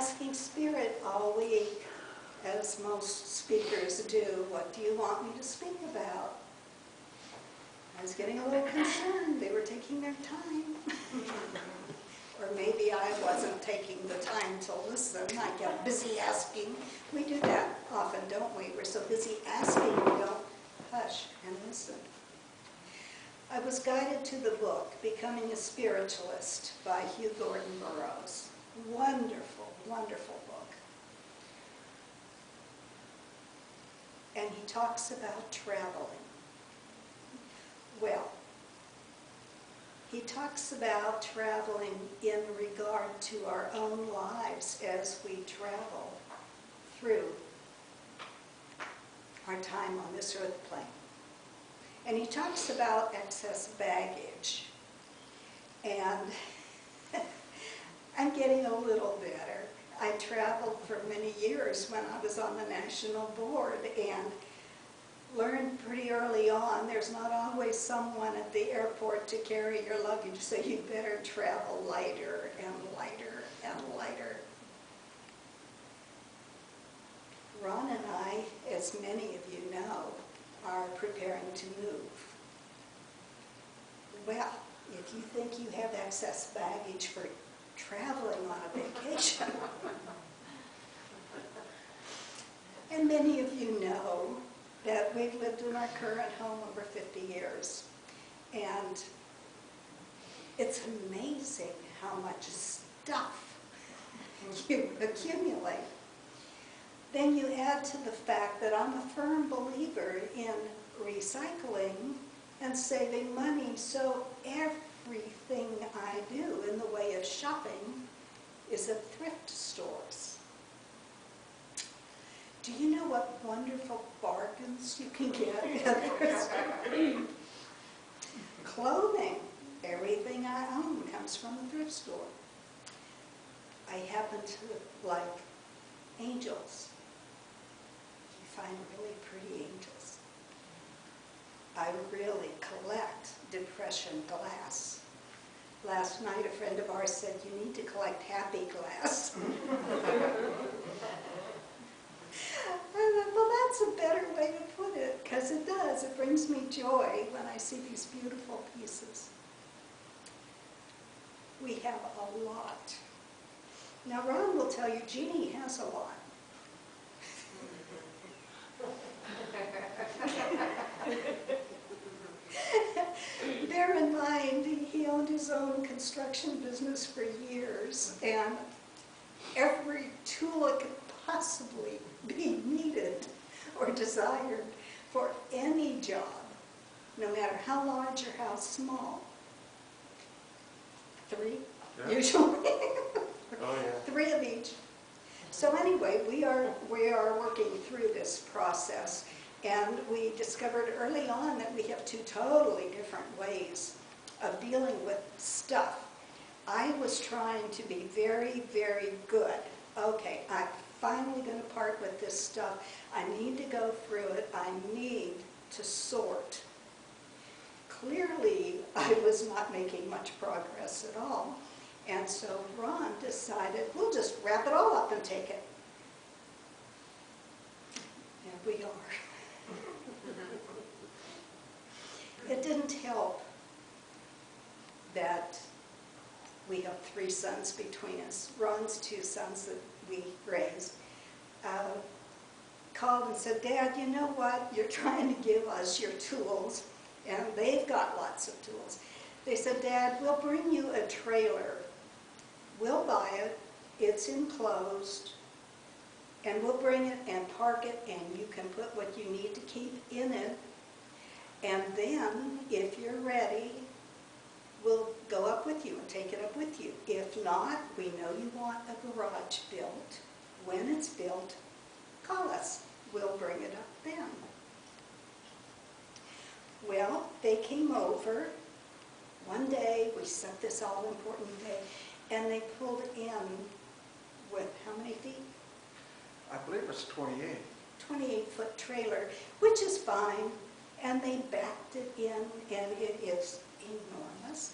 asking Spirit all week, as most speakers do, what do you want me to speak about? I was getting a little concerned. They were taking their time. Or maybe I wasn't taking the time to listen. I get busy asking. We do that often, don't we? We're so busy asking, we don't hush and listen. I was guided to the book, Becoming a Spiritualist, by Hugh Gordon Burroughs. Wonderful, wonderful book. And he talks about traveling. Well, he talks about traveling in regard to our own lives as we travel through our time on this earth plane. And he talks about excess baggage. And I'm getting a little better. I traveled for many years when I was on the national board and learned pretty early on there's not always someone at the airport to carry your luggage, so you better travel lighter and lighter and lighter. Ron and I, as many of you know, are preparing to move. Well, if you think you have excess baggage for traveling on a vacation, and many of you know that we've lived in our current home over 50 years. And it's amazing how much stuff you accumulate. Then you add to the fact that I'm a firm believer in recycling and saving money, so everything I do in the way of shopping is at thrift stores. Do you know what wonderful bargains you can get at thrift stores? Clothing, everything I own comes from a thrift store. I happen to like angels. You find really pretty angels. I really collect depression glass. Last night a friend of ours said, you need to collect happy glass. I thought, well, that's a better way to put it, because it does. It brings me joy when I see these beautiful pieces. We have a lot. Now, Ron will tell you, Jeannie has a lot. Bear in mind, he owned his own construction business for years, and every tool it could possibly be needed or desired for any job, no matter how large or how small. 3, yeah. Usually. Oh, yeah. 3 of each. So anyway, we are working through this process, and we discovered early on that we have 2 totally different ways of dealing with stuff. I was trying to be very, very good. Okay, I'm finally going to part with this stuff. I need to go through it. I need to sort. Clearly, I was not making much progress at all. And so Ron decided, we'll just wrap it all up and take it. And we are. It didn't help that we have 3 sons between us. Ron's 2 sons that we raised called and said, Dad, you know what? You're trying to give us your tools, and they've got lots of tools. They said, Dad, we'll bring you a trailer. We'll buy it. It's enclosed. And we'll bring it and park it, and you can put what you need to keep in it. And then, if you're ready, we'll go up with you and take it up with you. If not, we know you want a garage built. When it's built, call us. We'll bring it up then. Well, they came over one day. We set this all-important day, and they pulled in with how many feet? I believe it's 28. 28-foot trailer, which is fine. And they backed it in, and it is enormous.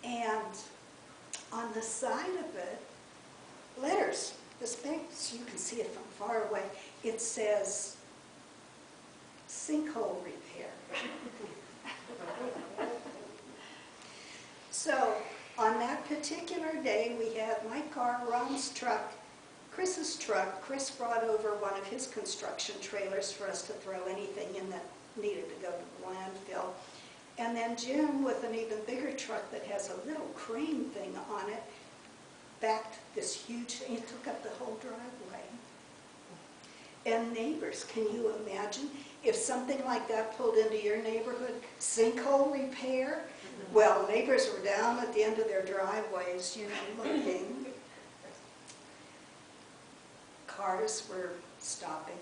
And on the side of it, letters. this big, so you can see it from far away. It says sinkhole repair. So on that particular day, we had my car, Ron's truck, Chris's truck. Chris brought over one of his construction trailers for us to throw anything in that needed to go to the landfill. And then Jim, with an even bigger truck that has a little crane thing on it, backed this huge thing. It took up the whole driveway. And neighbors, can you imagine if something like that pulled into your neighborhood? Sinkhole repair? Well, neighbors were down at the end of their driveways, you know, looking. Cars were stopping.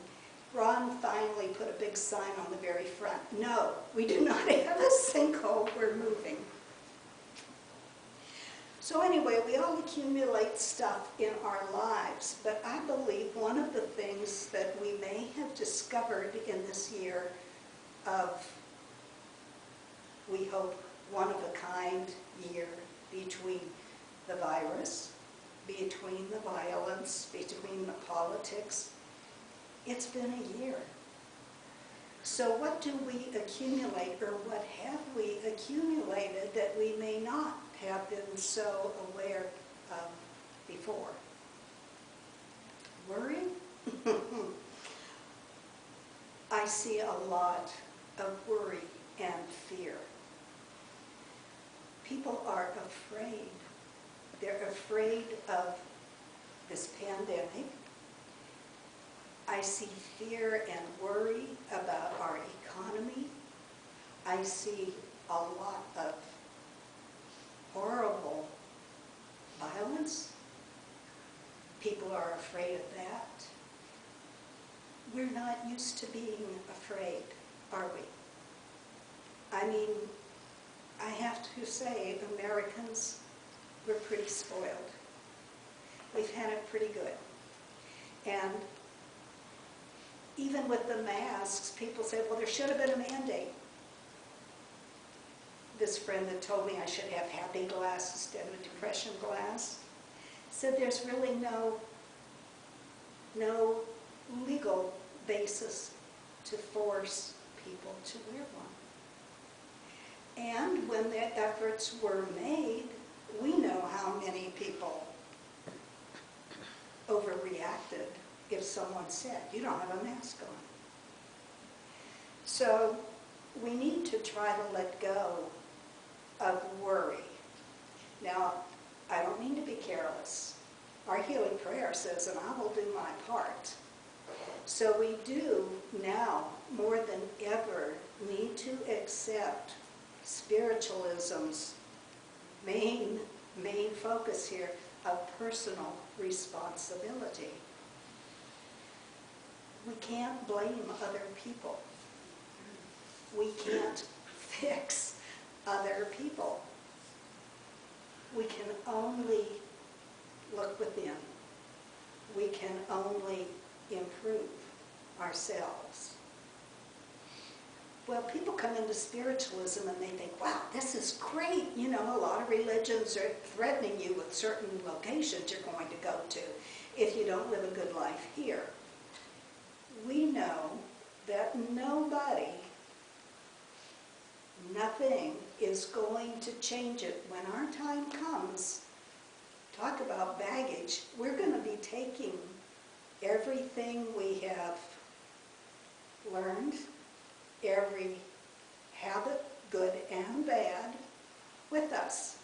Ron finally put a big sign on the very front. No, we do not have a sinkhole, we're moving. So anyway, we all accumulate stuff in our lives, but I believe one of the things that we may have discovered in this year of, we hope, one-of-a-kind year between the virus, between the violence, between the politics, it's been a year. So what do we accumulate, or what have we accumulated that we may not have been so aware of before? Worry? I see a lot of worry and fear. People are afraid. They're afraid of this pandemic. I see fear and worry about our economy. I see a lot of horrible violence. People are afraid of that. We're not used to being afraid, are we? I mean, I have to say, Americans, we're pretty spoiled. We've had it pretty good. And even with the masks, people say, well, there should have been a mandate. This friend that told me I should have happy glass instead of depression glass said there's really no legal basis to force people to wear one. And when the efforts were made, we know how many people overreacted if someone said, you don't have a mask on. So we need to try to let go of worry. Now, I don't mean to be careless. Our healing prayer says, and I will do my part. So we do now, more than ever, need to accept spiritualism's main focus here of personal responsibility. We can't blame other people. We can't fix other people. We can only look within. We can only improve ourselves. Well, people come into spiritualism and they think, wow, this is great. You know, a lot of religions are threatening you with certain locations you're going to go to if you don't live a good life here. We know that nobody, nothing is going to change it. When our time comes, talk about baggage, we're going to be taking everything we have learned, every habit, good and bad, with us.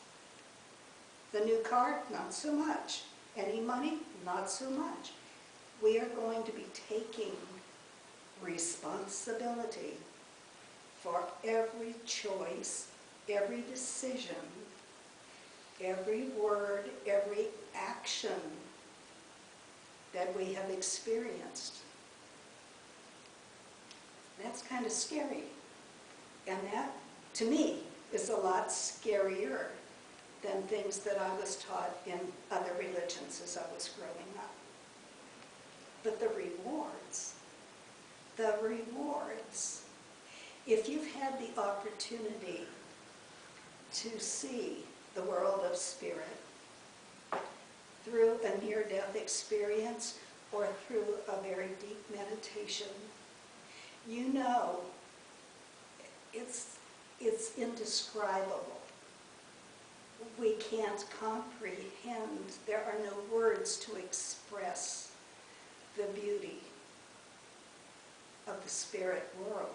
The new car, not so much. Any money, not so much. We are going to be taking responsibility for every choice, every decision, every word, every action that we have experienced. That's kind of scary. And that, to me, is a lot scarier than things that I was taught in other religions as I was growing up. But the rewards, if you've had the opportunity to see the world of spirit, through a near-death experience or through a very deep meditation, you know it's indescribable. We can't comprehend. There are no words to express the beauty of the spirit world.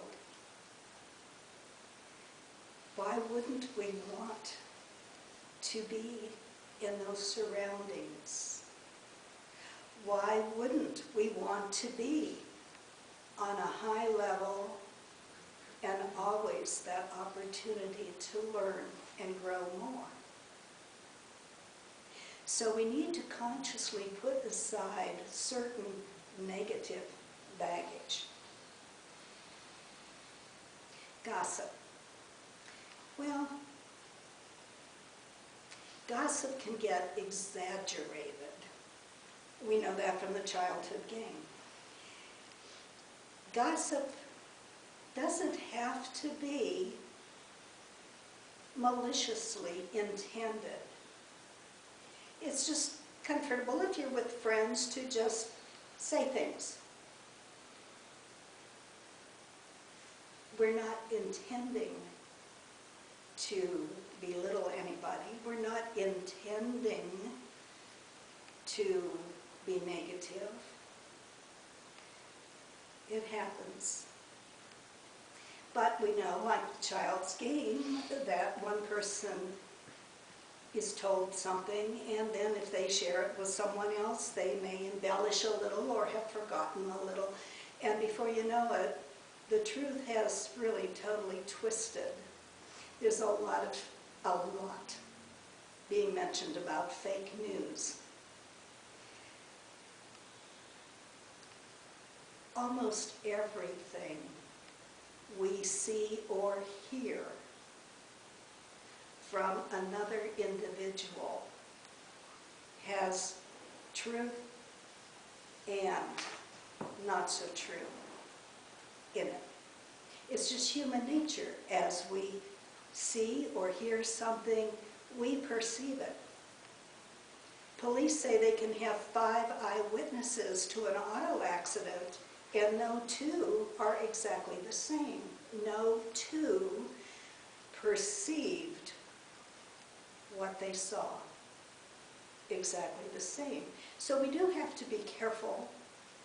Why wouldn't we want to be in those surroundings? Why wouldn't we want to be on a high level and always that opportunity to learn and grow more? So we need to consciously put aside certain negative baggage. Gossip. Well, gossip can get exaggerated. We know that from the childhood game. Gossip doesn't have to be maliciously intended. It's just comfortable if you're with friends to just say things. We're not intending to belittle anybody. We're not intending to be negative. It happens. But we know, like the child's game, that one person is told something, and then if they share it with someone else, they may embellish a little or have forgotten a little. And before you know it, the truth has really totally twisted. There's a lot being mentioned about fake news. Almost everything we see or hear from another individual has truth and not so true in it. It's just human nature. As we see or hear something, we perceive it. Police say they can have 5 eyewitnesses to an auto accident, and no 2 are exactly the same. No 2 perceived what they saw exactly the same. So we do have to be careful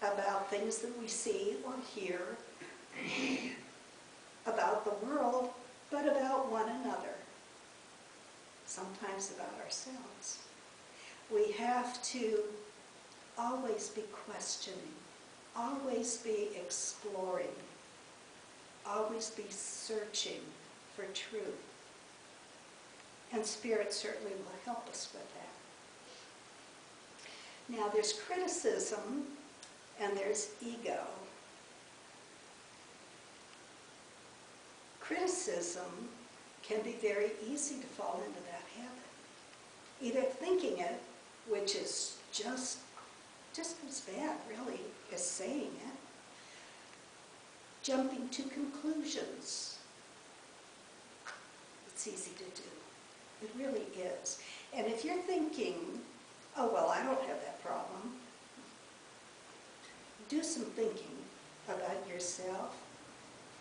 about things that we see or hear about the world, but about one another, sometimes about ourselves. We have to always be questioning, always be exploring, always be searching for truth. And Spirit certainly will help us with that. Now there's criticism and there's ego. Criticism can be very easy to fall into that habit. Either thinking it, which is just as bad, really, as saying it. Jumping to conclusions. It's easy to do. It really is. And if you're thinking, oh, well, I don't have that problem, do some thinking about yourself,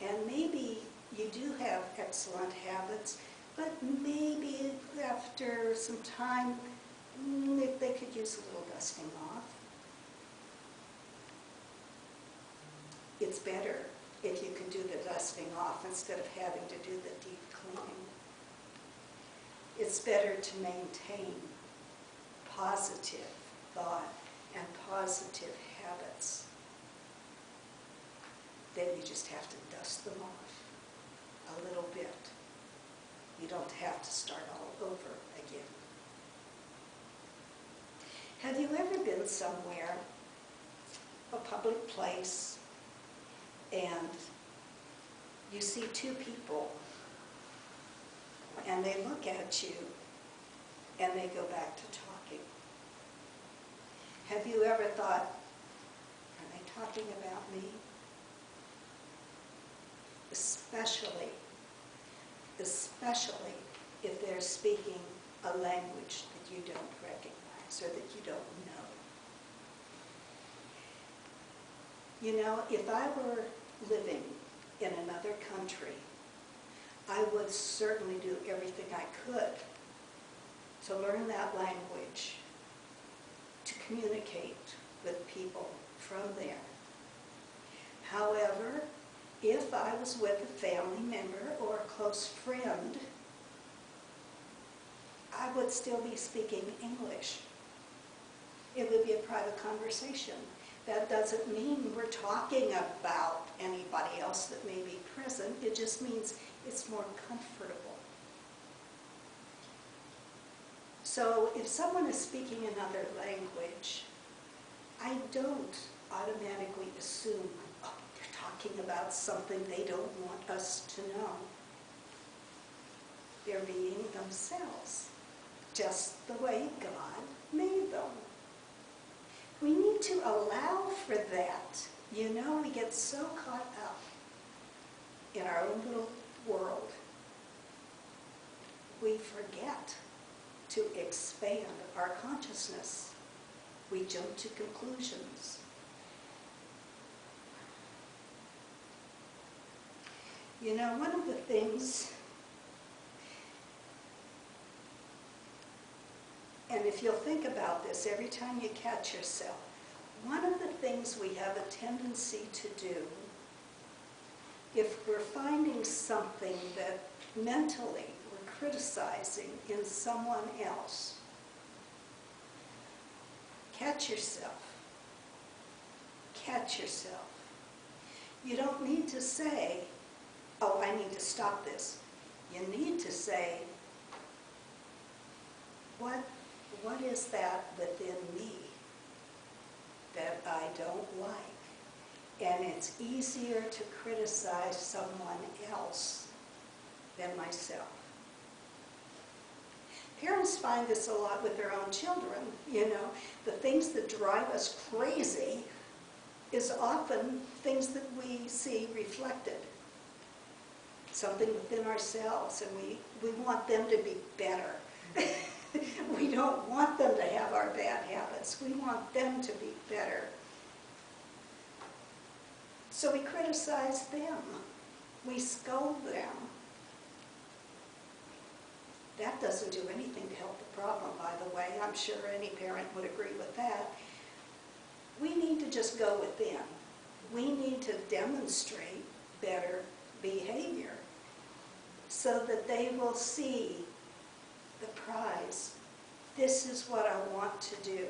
and maybe you do have excellent habits, but maybe after some time, they could use a little dusting off. It's better if you can do the dusting off instead of having to do the deep cleaning. It's better to maintain positive thought and positive habits. Then you just have to dust them off a little bit. You don't have to start all over again. Have you ever been somewhere, a public place, and you see 2 people, and they look at you, and they go back to talking? Have you ever thought, are they talking about me? Especially if they're speaking a language that you don't recognize. or that you don't know. You know, if I were living in another country, I would certainly do everything I could to learn that language, to communicate with people from there. However, if I was with a family member or a close friend, I would still be speaking English. It would be a private conversation. That doesn't mean we're talking about anybody else that may be present. It just means it's more comfortable. So if someone is speaking another language, I don't automatically assume, oh, they're talking about something they don't want us to know. They're being themselves, just the way God made them. We need to allow for that. You know, we get so caught up in our own little world, we forget to expand our consciousness. We jump to conclusions. You know, one of the things, and if you'll think about this every time you catch yourself, one of the things we have a tendency to do, if we're finding something that mentally we're criticizing in someone else, catch yourself. Catch yourself. You don't need to say, oh, I need to stop this. You need to say, what is that within me that I don't like? And it's easier to criticize someone else than myself. Parents find this a lot with their own children. You know, the things that drive us crazy is often things that we see reflected. Something within ourselves, and we want them to be better. We don't want them to have our bad habits. We want them to be better. So we criticize them. We scold them. That doesn't do anything to help the problem, by the way. I'm sure any parent would agree with that. We need to just go within. We need to demonstrate better behavior so that they will see the prize. This is what I want to do.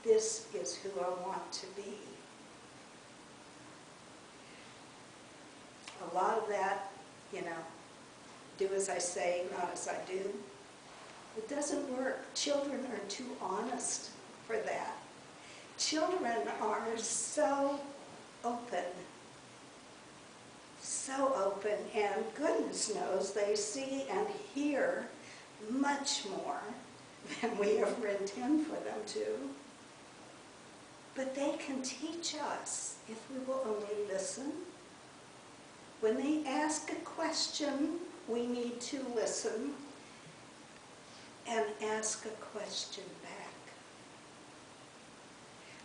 This is who I want to be. A lot of that, you know, do as I say, not as I do. It doesn't work. Children are too honest for that. Children are so open, and goodness knows they see and hear much more than we ever intend for them to. But they can teach us if we will only listen. When they ask a question, we need to listen and ask a question back.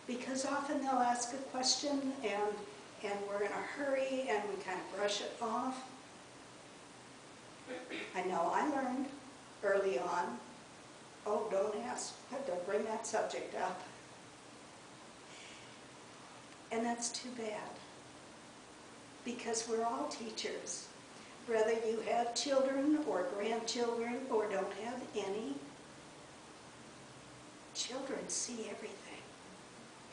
Because often they'll ask a question and we're in a hurry and we kind of brush it off. I know I learned early on, oh, don't ask, don't bring that subject up. And that's too bad, because we're all teachers. Whether you have children or grandchildren or don't have any, children see everything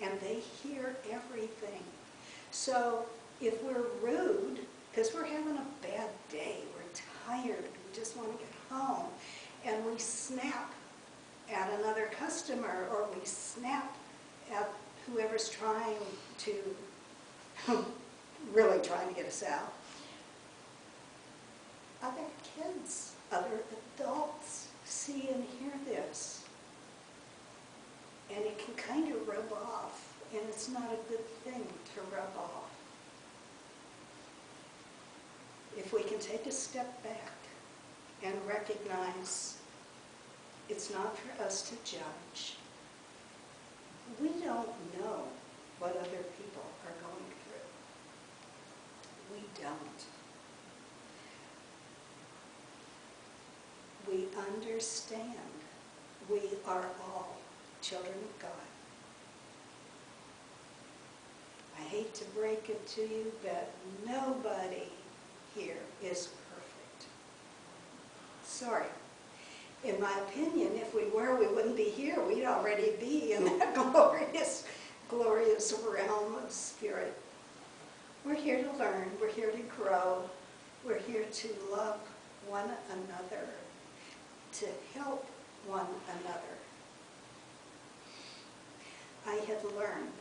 and they hear everything. So if we're rude, because we're having a bad day, we're tired, we just want to get home, and we snap at another customer or we snap at whoever's trying to, really trying to get us out, other kids, other adults see and hear this. And it can kind of rub off, and it's not a good thing to rub off. If we can take a step back and recognize It's not for us to judge. We don't know what other people are going through. We don't. We understand we are all children of God. I hate to break it to you, but nobody here is perfect. Sorry. In my opinion, if we were, we wouldn't be here. We'd already be in that glorious, glorious realm of spirit. We're here to learn. We're here to grow. We're here to love one another, to help one another. I have learned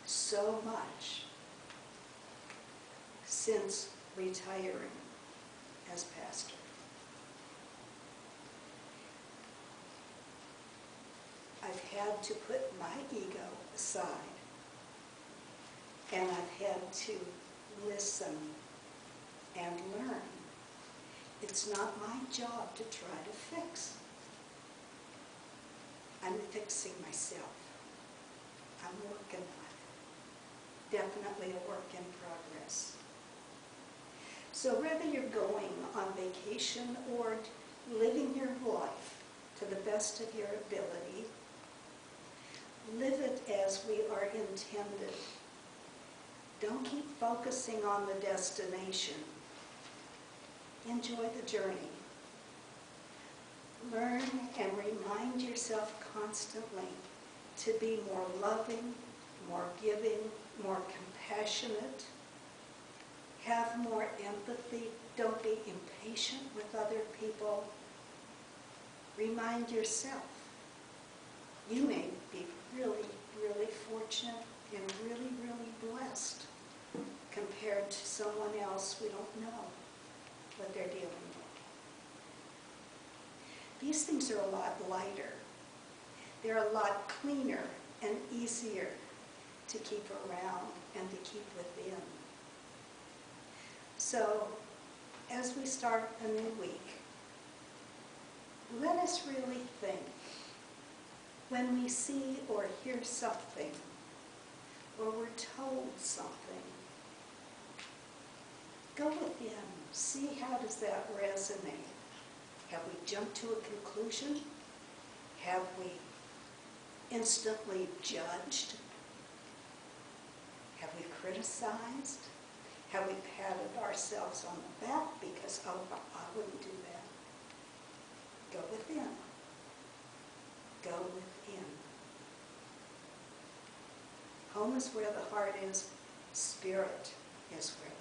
so much since retiring as pastor. I've had to put my ego aside, and I've had to listen and learn. It's not my job to try to fix. I'm fixing myself. I'm working on it. Definitely a work in progress. So whether you're going on vacation or living your life to the best of your ability, live it as we are intended. Don't keep focusing on the destination. Enjoy the journey. Learn and remind yourself constantly to be more loving, more giving, more compassionate. Have more empathy. Don't be impatient with other people. Remind yourself, you may be really, really fortunate and really, really blessed compared to someone else we don't know what they're dealing with. These things are a lot lighter. They're a lot cleaner and easier to keep around and to keep within. So, as we start a new week, let us really think. When we see or hear something, or we're told something, go within. See how does that resonate. Have we jumped to a conclusion? Have we instantly judged? Have we criticized? Have we patted ourselves on the back because, oh, I wouldn't do that? Go within. Go within. Home is where the heart is. Spirit is where